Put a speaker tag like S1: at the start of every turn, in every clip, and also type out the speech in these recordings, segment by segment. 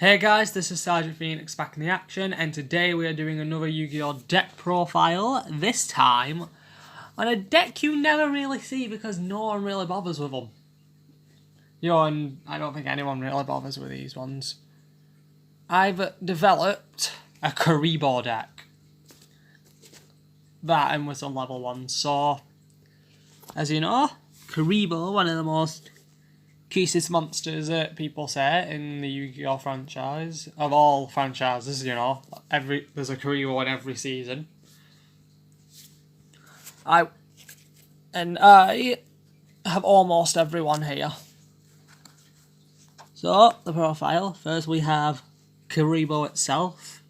S1: Hey guys, this is Sergeant Phoenix back in the action, and today we are doing another Yu-Gi-Oh! Deck profile, this time on a deck you never really see because no one really bothers with them. And I don't think anyone really bothers with these ones. I've developed a kuriboh deck. That and with some level 1, so as you know, kuriboh, one of the most cutest monsters that people say in the Yu-Gi-Oh! Franchise. Of all franchises, you know. There's a kuriboh in every season. I have almost everyone here. So, the profile. First we have kuriboh itself.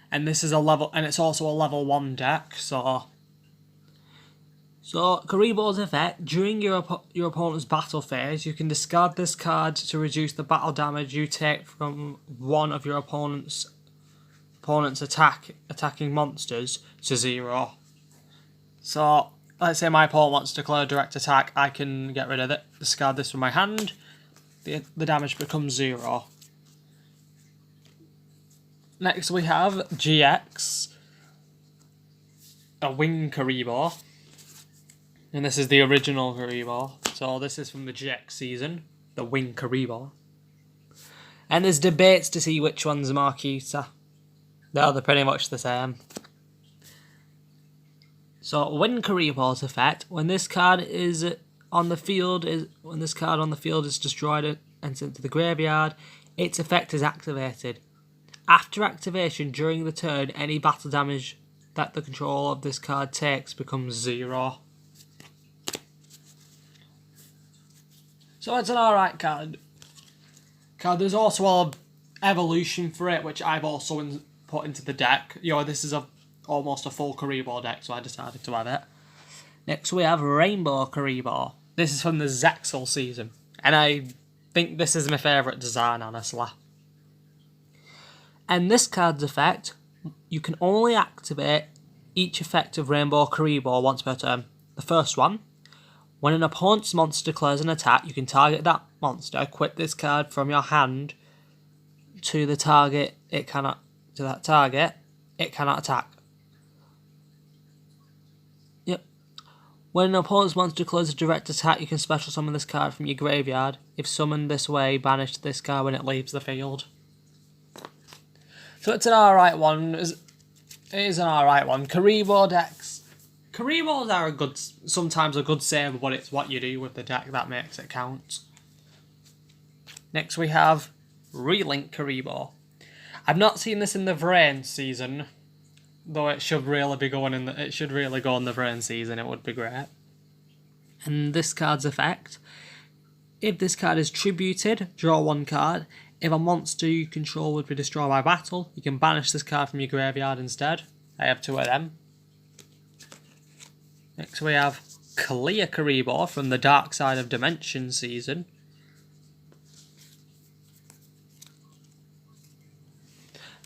S1: And this is it's also a level 1 deck, so kuriboh's effect, during your opponent's battle phase, you can discard this card to reduce the battle damage you take from one of your opponent's attacking monsters to 0. So, let's say my opponent wants to declare a direct attack, I can get rid of it, discard this from my hand, the damage becomes 0. Next we have GX, a wing kuriboh. And this is the original kuriboh. So this is from the GX season, the wing kuriboh. And there's debates to see which one's more cuter. They're pretty much the same. So wing kuriboh's effect, when this card on the field is destroyed and sent to the graveyard, its effect is activated. After activation, during the turn, any battle damage that the controller of this card takes becomes 0. So it's an alright card. There's also an evolution for it, which I've also put into the deck. This is almost a full kuriboh deck, so I decided to have it. Next we have Rainbow Kuriboh. This is from the Zexal season, and I think this is my favourite design, honestly. And this card's effect, you can only activate each effect of Rainbow Kuriboh once per turn. The first one, when an opponent's monster declares an attack, you can target that monster, equip this card from your hand to the target it cannot attack. Yep. When an opponent's monster declares a direct attack, you can special summon this card from your graveyard. If summoned this way, banish this card when it leaves the field. So it's an alright one. It is an alright one. Kuriboh decks. Kuribohs are sometimes a good save, but it's what you do with the deck that makes it count. Next we have Relink Kuriboh. I've not seen this in the Vrain season, though it should really go in the Vrain season. It would be great. And this card's effect: if this card is tributed, draw 1 card. If a monster you control would be destroyed by battle, you can banish this card from your graveyard instead. I have 2 of them. Next we have Clear Kuriboh from the Dark Side of Dimension season.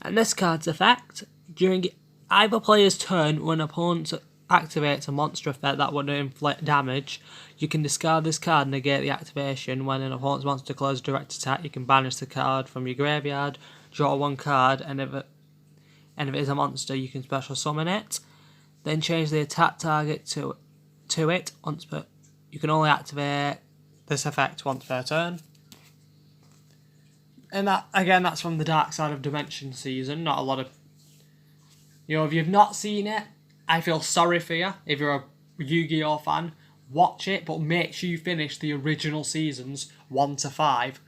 S1: And this card's effect, during either player's turn, when an opponent activates a monster effect that would inflict damage, you can discard this card and negate the activation. When an opponent's monster declares a direct attack, you can banish the card from your graveyard, draw 1 card, and if it is a monster, you can special summon it. Then change the attack target to it once per. You can only activate this effect once per turn. And that's from the Dark Side of Dimension season. Not a lot of. If you've not seen it, I feel sorry for you. If you're a Yu-Gi-Oh fan, watch it, but make sure you finish the original seasons 1 to 5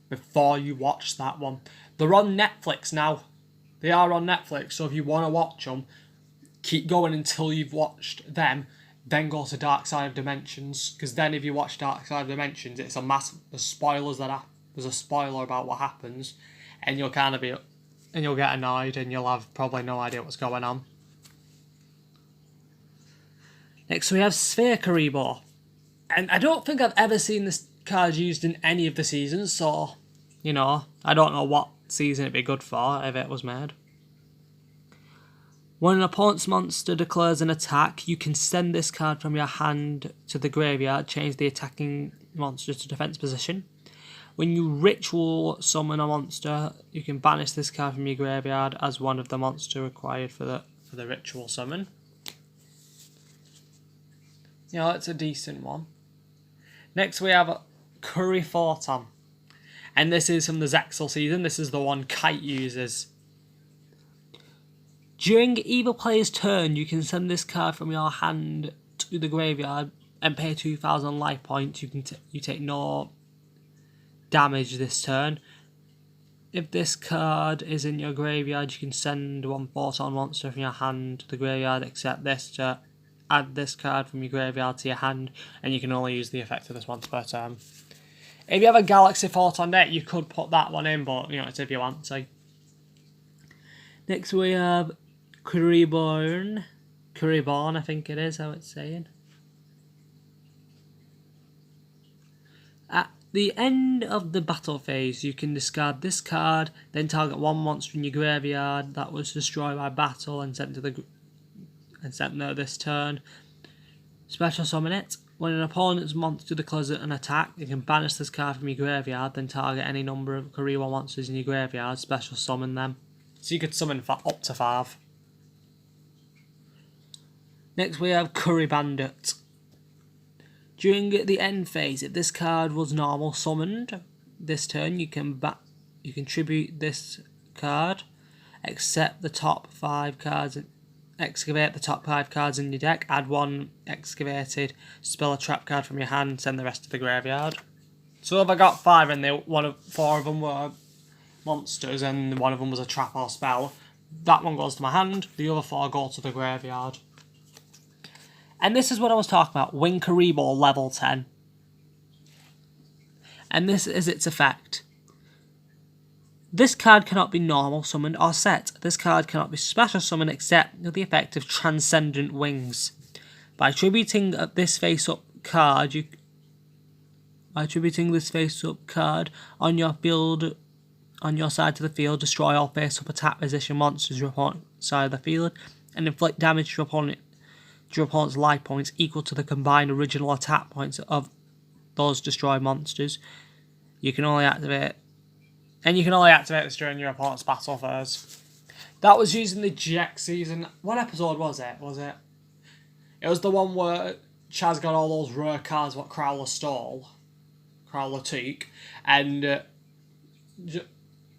S1: before you watch that one. They're on Netflix now. They are on Netflix, so if you want to watch them, keep going until you've watched them, then go to Dark Side of Dimensions, because then if you watch Dark Side of Dimensions, it's there's spoilers there's a spoiler about what happens, and you'll get annoyed, and you'll have probably no idea what's going on. Next we have Sphere Kuriboh, and I don't think I've ever seen this card used in any of the seasons, so, I don't know what season it'd be good for if it was made. When an opponent's monster declares an attack, you can send this card from your hand to the graveyard, change the attacking monster to defense position. When you ritual summon a monster, you can banish this card from your graveyard as one of the monster required for the ritual summon. It's a decent one. Next we have Kuriboh. And this is from the Zexal season. This is the one Kite uses. During either player's turn, you can send this card from your hand to the graveyard and pay 2,000 life points. You take no damage this turn. If this card is in your graveyard, you can send one photon monster from your hand to the graveyard, except this to add this card from your graveyard to your hand, and you can only use the effect of this once per turn. If you have a Galaxy Photon deck, you could put that one in, but it's if you want to. Next we have Kuriboh. I think it is how it's saying. At the end of the battle phase, you can discard this card, then target one monster in your graveyard that was destroyed by battle and sent there this turn. Special summon it. When an opponent's monster declares an attack, you can banish this card from your graveyard, then target any number of kuriboh monsters in your graveyard, special summon them. So you could summon up to 5. Next we have Curry Bandit. During the end phase, if this card was normal summoned this turn, you can tribute this card, except the top 5 cards. Excavate the top 5 cards in your deck, add one excavated spell or trap card from your hand, send the rest to the graveyard. So if I got 5 and 4 of them were monsters and one of them was a trap or spell, that one goes to my hand, the other 4 go to the graveyard. And this is what I was talking about, Wing Kuriboh level 10. And this is its effect. This card cannot be normal summoned or set. This card cannot be special summoned except with the effect of Transcendent Wings. By attributing this face-up card, on your field, on your side of the field, destroy all face-up attack position monsters your opponent's side of the field, and inflict damage to your opponent's life points equal to the combined original attack points of those destroyed monsters. You can only activate this during your opponent's battle phase. That was used in the GX season. What episode was it? It was the one where Chaz got all those rare cards what Crowler stole. Crowler took. And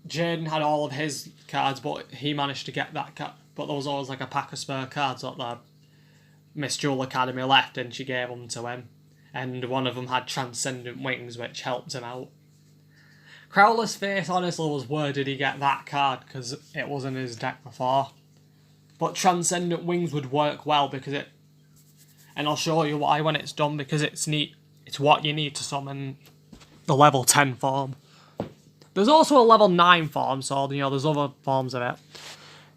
S1: Jaden had all of his cards, but he managed to get that card. But there was always like a pack of spare cards that the Miss Jewel Academy left, and she gave them to him. And one of them had Transcendent Wings, which helped him out. Crowler's face, honestly, was where did he get that card, because it wasn't in his deck before. But Transcendent Wings would work well because it... And I'll show you why when it's done, because it's neat. It's what you need to summon the level 10 form. There's also a level 9 form, so, there's other forms of it.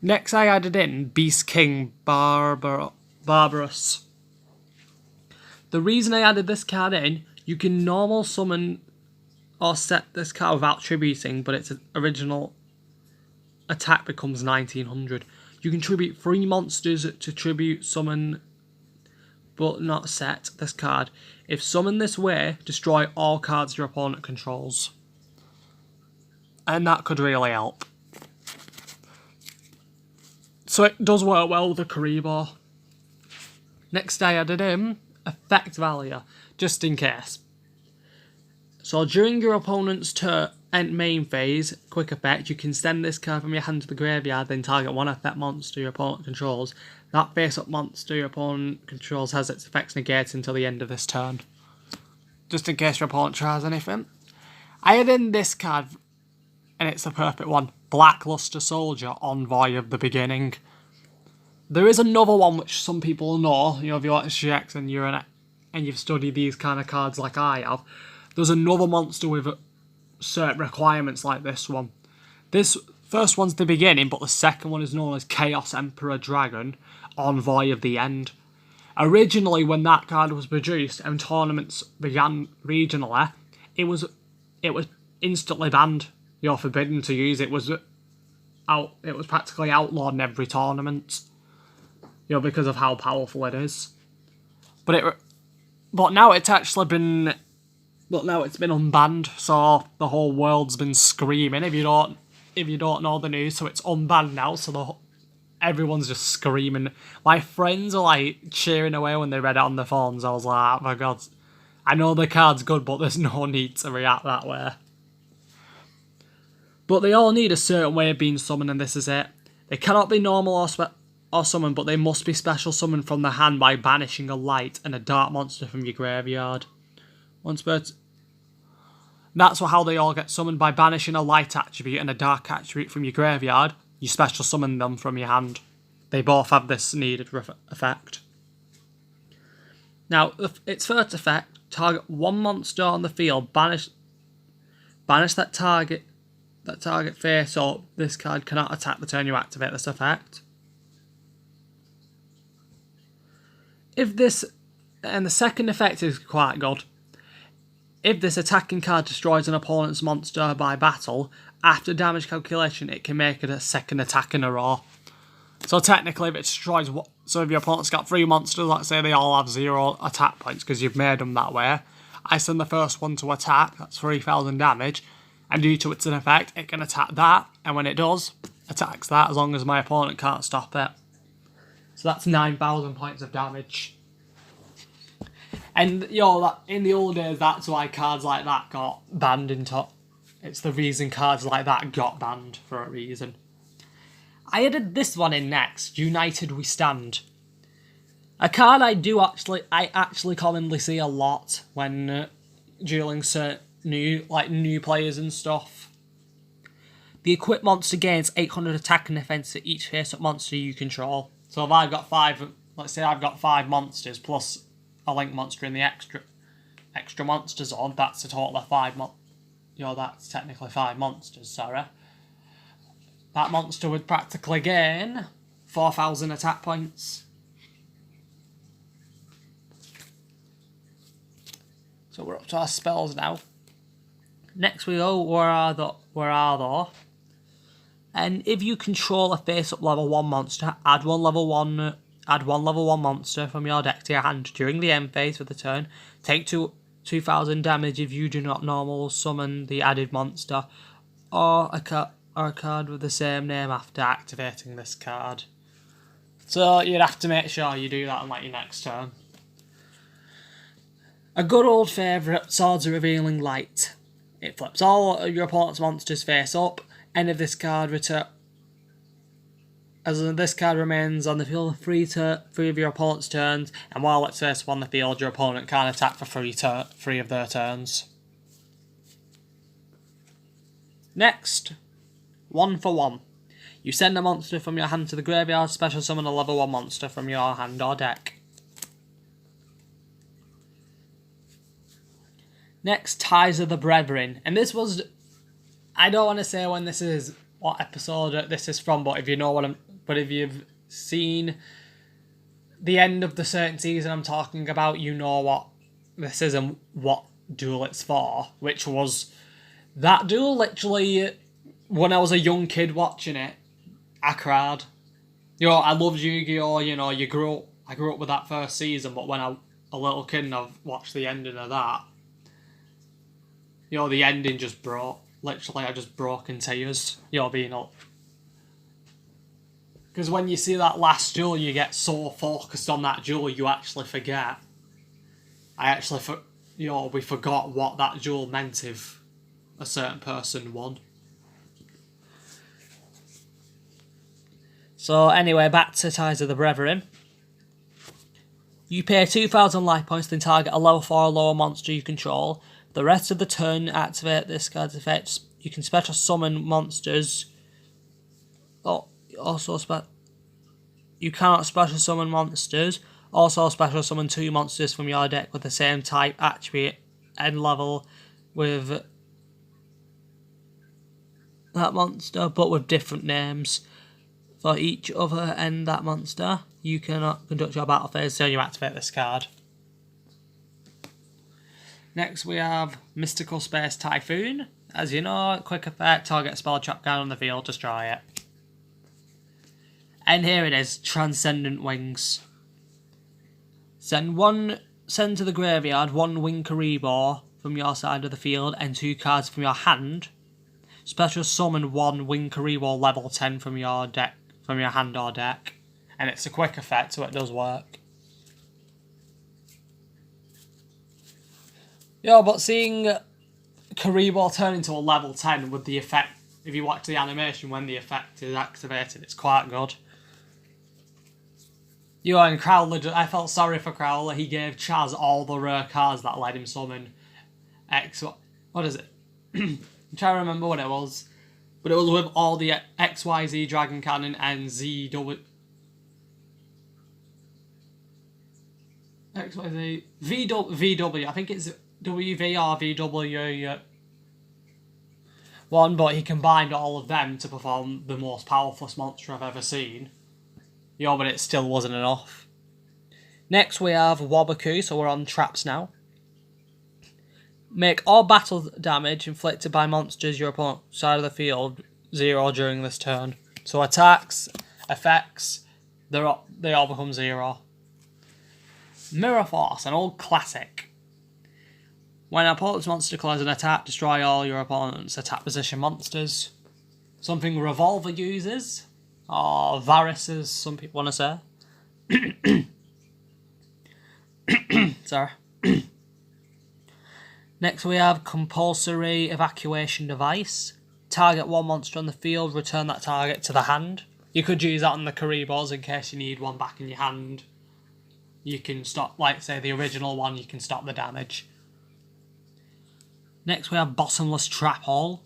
S1: Next I added in Beast King Barbarous. The reason I added this card in, you can normal summon or set this card without tributing, but its original attack becomes 1900. You can tribute 3 monsters to tribute summon, but not set this card. If summoned this way, destroy all cards your opponent controls. And that could really help. So it does work well with the Kuriboh. Next I added in Effect Value, just in case. So during your opponent's turn main phase, quick effect, you can send this card from your hand to the graveyard, then target one effect monster your opponent controls. That face-up monster your opponent controls has its effects negated until the end of this turn. Just in case your opponent tries anything. I added in this card, and it's a perfect one. Blackluster Soldier, Envoy of the Beginning. There is another one which some people know, if you watch GX and you've studied these kind of cards like I have. There's another monster with certain requirements like this one. This first one's the beginning, but the second one is known as Chaos Emperor Dragon, Envoy of the End. Originally, when that card was produced and tournaments began regionally, it was instantly banned. You're forbidden to use it. It was practically outlawed in every tournament, because of how powerful it is. But now it's actually been But now it's been unbanned, so the whole world's been screaming. If you don't know the news, so it's unbanned now, so everyone's just screaming. My friends are like cheering away when they read it on their phones. I was like, oh my god, I know the card's good, but there's no need to react that way. But they all need a certain way of being summoned, and this is it. They cannot be normal or summoned, but they must be special summoned from the hand by banishing a light and a dark monster from your graveyard. Once per... That's how they all get summoned, by banishing a light attribute and a dark attribute from your graveyard. You special summon them from your hand. They both have this needed effect. Now, its first effect, target one monster on the field, banish that target face up. This card cannot attack the turn you activate this effect. And the second effect is quite good. If this attacking card destroys an opponent's monster by battle, after damage calculation, it can make it a second attack in a row. So technically, if it destroys so if your opponent's got 3 monsters, let's say they all have 0 attack points because you've made them that way, I send the first one to attack, that's 3,000 damage, and due to its effect, it can attack that, and when it does, attacks that as long as my opponent can't stop it. So that's 9,000 points of damage. And, that in the old days, that's why cards like that got banned in top. It's the reason cards like that got banned, for a reason. I added this one in next, United We Stand. A card I actually commonly see a lot when dueling certain new players and stuff. The equipped monster gains 800 attack and defense to each face-up monster you control. So if I've got 5, let's say I've got 5 monsters plus a link monster in the extra monster zone, that's a total of 5 that's technically 5 monsters, sorry. That monster would practically gain 4,000 attack points. So we're up to our spells now. Next we go, where are they? And if you control a face-up level 1 monster, add one level 1 monster from your deck to your hand during the end phase of the turn. Take 2,000 damage if you do not normal summon the added monster, or a card with the same name after activating this card. So you'd have to make sure you do that on your next turn. A good old favourite, Swords of Revealing Light. It flips all of your opponent's monsters face up, and if this card remains on the field 3 of your opponent's turns, and while it's face up on the field, your opponent can attack for 3 of their turns. Next, 1 for 1. You send a monster from your hand to the graveyard, special summon a level 1 monster from your hand or deck. Next, Ties of the Brethren. And this was... I don't want to say what episode this is from, but if you've seen the end of the certain season I'm talking about, you know what this is and what duel it's for. Which was... That duel, literally, when I was a young kid watching it, I cried. I loved Yu-Gi-Oh! I grew up with that first season, but when I was a little kid and I've watched the ending of that, the ending just broke. Literally, I just broke in tears. Being up. Because when you see that last duel, you get so focused on that duel, you actually forget. We forgot what that duel meant if a certain person won. So anyway, back to Ties of the Brethren. You pay 2,000 life points, then target a level 4 or lower monster you control. The rest of the turn, activate this card's effects. You can special summon monsters. You cannot special summon monsters. Also special summon 2 monsters from your deck with the same type, attribute, and level with that monster, but with different names. For each other and that monster, you cannot conduct your battle phase, so you activate this card. Next we have Mystical Space Typhoon. As you know, quick effect, target a spell trap down on the field, destroy it. And here it is, Transcendent Wings. Send to the graveyard 1 wing kuriboh from your side of the field and 2 cards from your hand, special summon 1 win kuriboh level 10 from your deck, from your hand or deck. And it's a quick effect, so it does work. Yeah, but seeing kuriboh turn into a level 10 with the effect, if you watch the animation when the effect is activated, it's quite good. You and Crowler, I felt sorry for Crowler. He gave Chaz all the rare cards that let him summon X. What is it? I'm trying to remember what it was. But it was with all the XYZ Dragon Cannon and ZW. XYZ. VW. I think it's WV or VW. One, but he combined all of them to perform the most powerful monster I've ever seen. Yeah, but it still wasn't enough. Next we have Wabaku, so we're on traps now. Make all battle damage inflicted by monsters your opponent's side of the field 0 during this turn. So attacks, effects, they all become 0. Mirror Force, an old classic. When an opponent's monster declares an attack, destroy all your opponent's attack position monsters. Something Revolver uses, or Varys as some people want to say. Sorry. Next we have Compulsory Evacuation Device. Target 1 monster on the field, return that target to the hand. You could use that on the kuribohs in case you need one back in your hand. You can stop, like say the original one, you can stop the damage. Next we have Bottomless Trap Hole.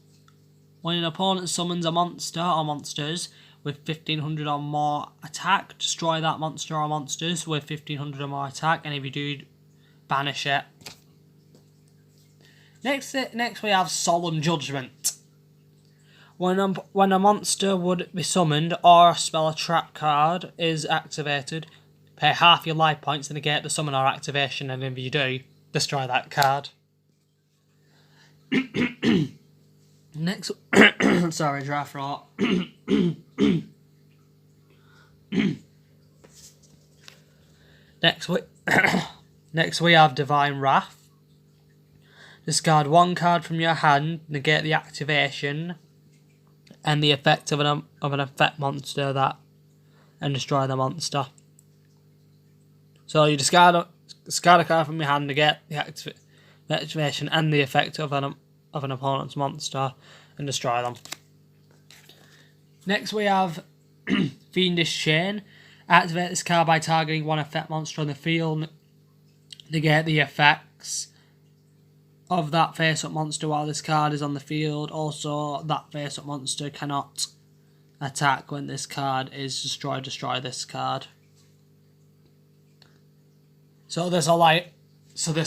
S1: When an opponent summons a monster or monsters with 1500 or more attack, destroy that monster or monsters with 1500 or more attack, and if you do, banish it. Next we have Solemn Judgment. When a monster would be summoned or a spell or trap card is activated, pay half your life points to negate the summon or activation, and if you do, destroy that card. Next, sorry, dry throat. Next we have Divine Wrath. Discard 1 card from your hand, negate the activation and the effect of an effect monster and destroy the monster. So you discard a card from your hand, negate the activation and the effect of an opponent's monster and destroy them. Next we have Fiendish Chain. Activate this card by targeting 1 effect monster on the field. Negate the effects of that face-up monster while this card is on the field. Also, that face-up monster cannot attack when this card is destroyed. Destroy this card. So this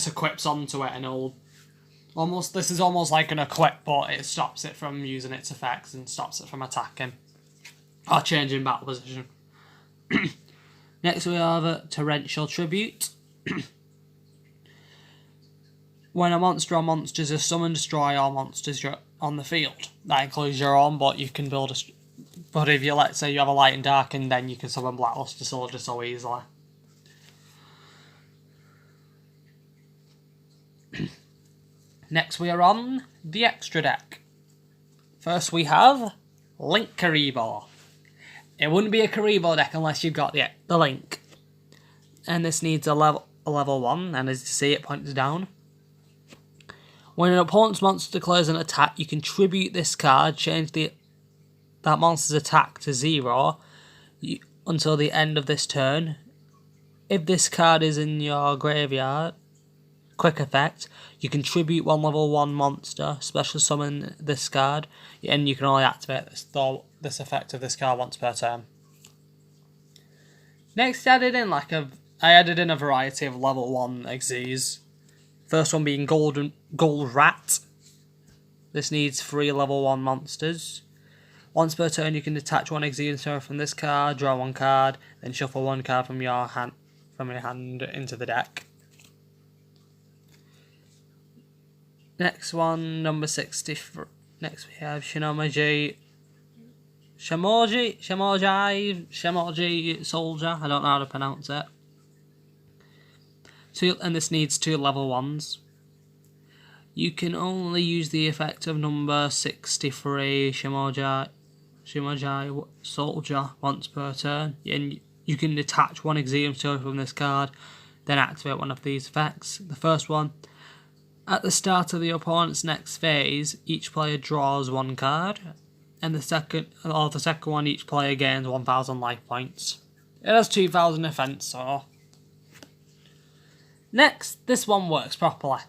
S1: equips onto it and this is almost like an equip, but it stops it from using its effects and stops it from attacking or changing battle position. Next we have a Torrential Tribute. When a monster or monsters is summoned, destroy all monsters on the field. That includes your own, but you can build but if you, let's say you have a Light and Dark, and then you can summon Blackluster Soldier so easily. Next we are on the extra deck. First we have Link Kuriboh. It wouldn't be a kuriboh deck unless you've got the Link. And this needs a level 1, and as you see it points down. When an opponent's monster declares an attack, you can tribute this card, change that monster's attack to 0 until the end of this turn. If this card is in your graveyard, quick effect, you can tribute 1 level 1 monster, special summon this card, and you can only activate this effect of this card once per turn. Next I added in a variety of level 1 XZs. First one being Gold Rat. This needs 3 level 1 monsters. Once per turn you can detach 1 XZ from this card, draw 1 card, then shuffle 1 card from your hand into the deck. Next one, number 63. Next we have Shimoji Soldier. I don't know how to pronounce it. And this needs 2 level 1s. You can only use the effect of number 63 Shimojai Soldier once per turn, and you can detach one Yugioh material from this card, then activate one of these effects. The first one, at the start of the opponent's next phase, each player draws one card, and the second one, each player gains 1,000 life points. It has 2,000 defense, so. Next, this one works properly.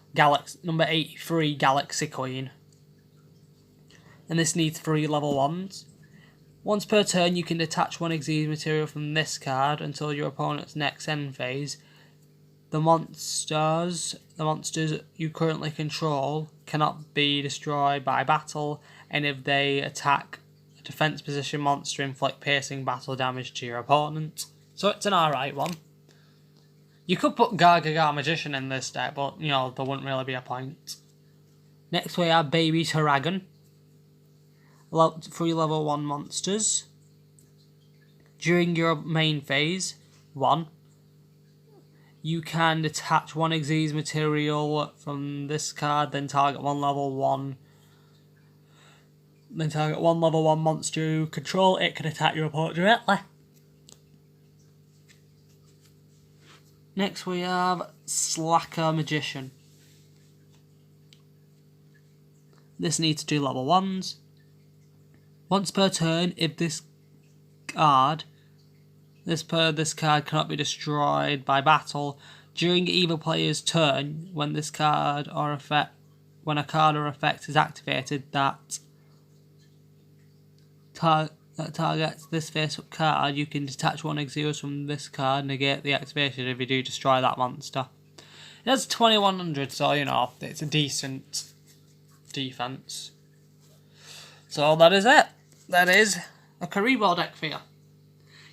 S1: Number 83, Galaxy Queen. And this needs 3 level 1s. Once per turn, you can detach one Yugioh material from this card until your opponent's next end phase. The monsters you currently control cannot be destroyed by battle, and if they attack a defense position monster, inflict piercing battle damage to your opponent. So it's an alright one. You could put Gargagar Magician in this deck, but, you know, there wouldn't really be a point. Next we have Baby Taragon. 3 level 1 monsters. During your main phase, 1, you can detach one Yugioh material from this card, then target one level 1 monster you control. It can attack your opponent directly. Next we have Slacker Magician. This needs 2 level 1s. Once per turn, if this card cannot be destroyed by battle, during either player's turn, when a card or effect is activated that targets this face-up card, you can detach one Yugioh from this card, negate the activation if you do destroy that monster. It has 2100, so, you know, it's a decent defense. So that is it. That is a kuriboh deck for you.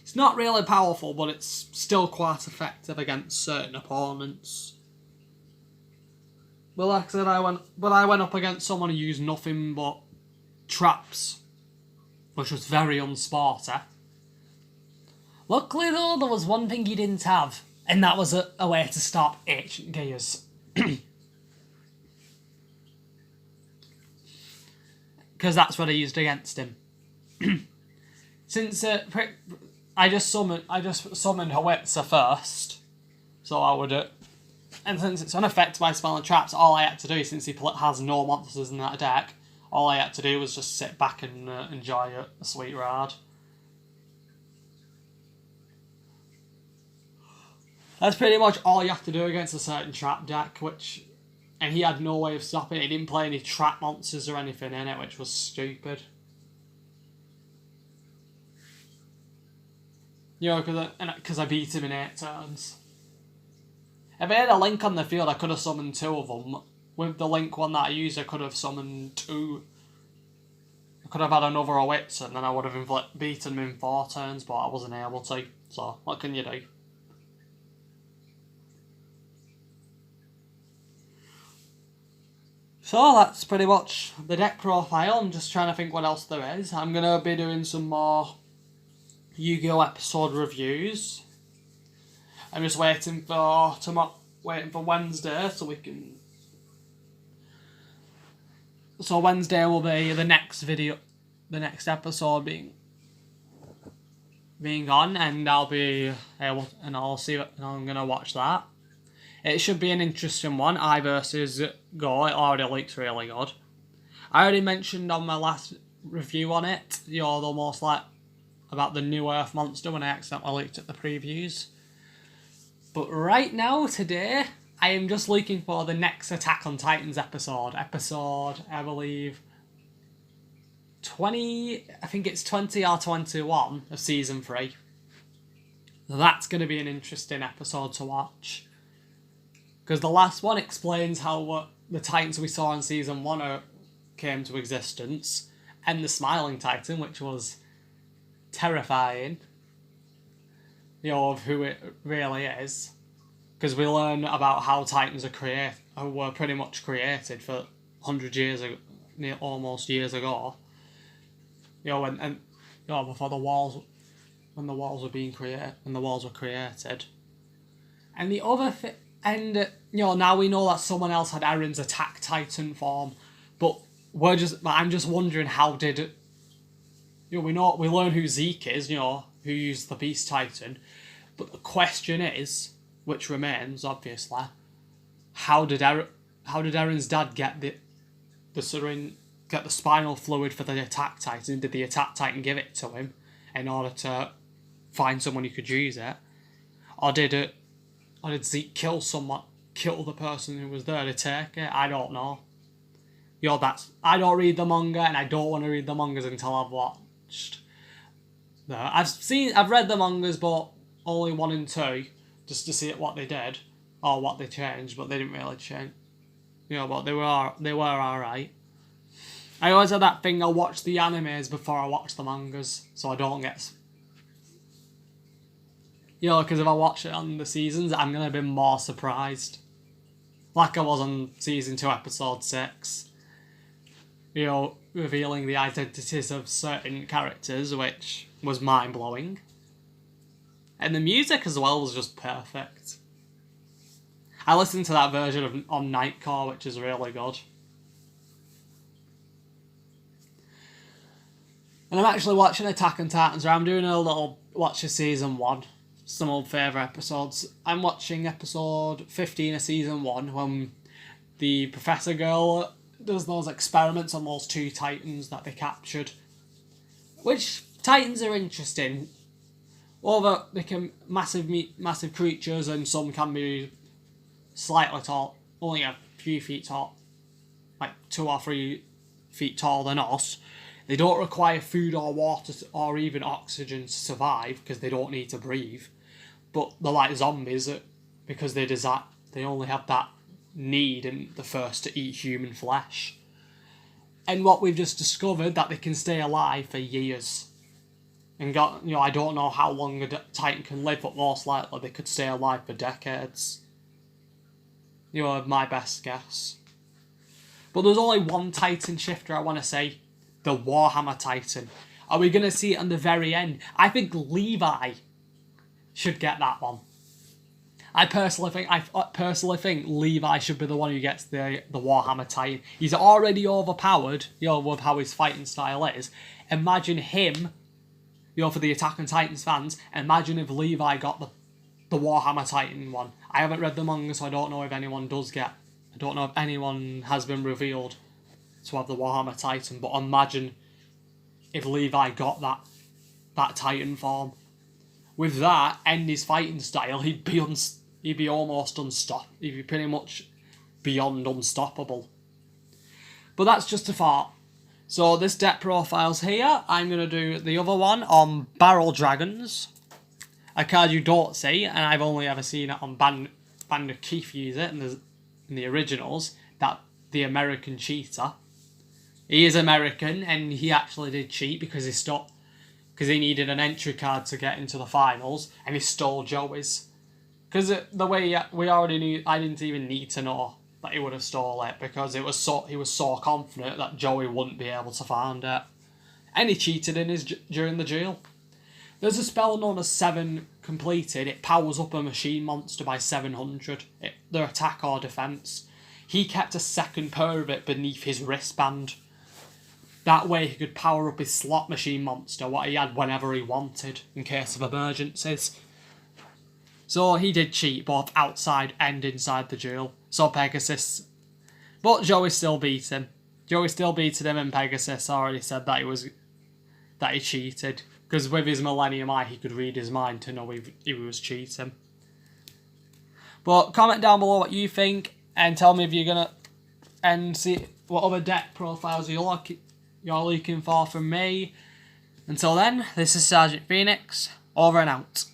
S1: It's not really powerful, but it's still quite effective against certain opponents. But like I said, I went up against someone who used nothing but traps, which was very unsporty. Luckily though, there was one thing he didn't have, and that was a way to stop ancient gears. Because that's what I used against him. Since I just summoned Howitzer first, so I would and since it's unaffected by spell and traps, all I had to do, since he has no monsters in that deck, all I had to do was just sit back and enjoy a sweet ride. That's pretty much all you have to do against a certain trap deck, and he had no way of stopping it. He didn't play any trap monsters or anything in it, which was stupid. You know, because I beat him in 8 turns. If I had a Link on the field, I could have summoned 2 of them. With the Link one that I used, I could have summoned 2. I could have had another Howitzer, and then I would have beaten him in 4 turns, but I wasn't able to. So, what can you do? So that's pretty much the deck profile. I'm just trying to think what else there is. I'm going to be doing some more Yu-Gi-Oh episode reviews. I'm just waiting for Wednesday so we can. So Wednesday will be the next video, the next episode being on, and I'll be able, and I'll see, and I'm gonna watch that. It should be an interesting one. I versus Go. It already looks really good. I already mentioned on my last review on it, the most like about the new Earth monster when I accidentally looked at the previews. But right now, today, I am just looking for the next Attack on Titans episode. I believe, 20, I think it's 20 or 21 of Season 3. That's going to be an interesting episode to watch. Because the last one explains how the Titans we saw in Season 1 came to existence, and the Smiling Titan, which was terrifying, of who it really is. Because we learn about how Titans were pretty much created for 100 years ago, almost years ago. Before the walls, when the walls were being created, when the walls were created. And the other And, now we know that someone else had Eren's Attack Titan form, but I'm just wondering how did, we learn who Zeke is, who used the Beast Titan, but the question is, which remains, obviously, how did Eren's dad get the syringe, get the spinal fluid for the Attack Titan? Did the Attack Titan give it to him in order to find someone who could use it? Or did Zeke kill the person who was there to take it? I don't know. I don't read the manga, and I don't want to read the mangas until I've watched. No, I've read the mangas, but only 1 and 2, just to see what they did or what they changed, but they didn't really change. But they were alright. I always had that thing, I'll watch the animes before I watch the mangas, so I don't get... because if I watch it on the seasons, I'm going to be more surprised. Like I was on season 2, episode 6. Revealing the identities of certain characters, which was mind-blowing. And the music as well was just perfect. I listened to that version on Nightcore, which is really good. And I'm actually watching Attack on Titan, so I'm doing a little watch of season 1. Some old favourite episodes. I'm watching episode 15 of season 1 when the professor girl does those experiments on those 2 titans that they captured. Which titans are interesting. Although they can massive creatures, and some can be slightly tall, only a few feet tall, like 2 or 3 feet taller than us. They don't require food or water or even oxygen to survive because they don't need to breathe. But they're like zombies because they only have that need and the thirst to eat human flesh. And what we've just discovered, that they can stay alive for years. And I don't know how long a Titan can live, but most likely they could stay alive for decades. My best guess. But there's only one Titan shifter I want to say. The Warhammer Titan. Are we going to see it on the very end? I think Levi should get that one. I personally think Levi should be the one who gets the Warhammer Titan. He's already overpowered, with how his fighting style is. Imagine him, for the Attack on Titans fans, imagine if Levi got the Warhammer Titan one. I haven't read the manga, so I don't know if anyone does get... I don't know if anyone has been revealed to have the Warhammer Titan, but imagine if Levi got that Titan form. With that and his fighting style, he'd be almost unstoppable. He'd be pretty much beyond unstoppable. But that's just a thought. So this deck profile's here. I'm going to do the other one on Barrel Dragons. A card you don't see, and I've only ever seen it on Bandit Keith use it in the originals. The American Cheater. He is American, and he actually did cheat because he needed an entry card to get into the finals, and he stole Joey's. Because the way we already knew, I didn't even need to know that he would have stole it, because he was so confident that Joey wouldn't be able to find it. And he cheated during the duel. There's a spell known as 7 completed. It powers up a machine monster by 700, their attack or defense. He kept a second pair of it beneath his wristband. That way he could power up his slot machine monster, what he had whenever he wanted, in case of emergencies. So he did cheat both outside and inside the duel. So Pegasus... But Joey still beat him. And Pegasus already said that he cheated. Because with his Millennium Eye, he could read his mind to know if he was cheating. But comment down below what you think, and tell me if you're going to... And see what other deck profiles you're looking for from me. Until then, this is Sergeant Phoenix, over and out.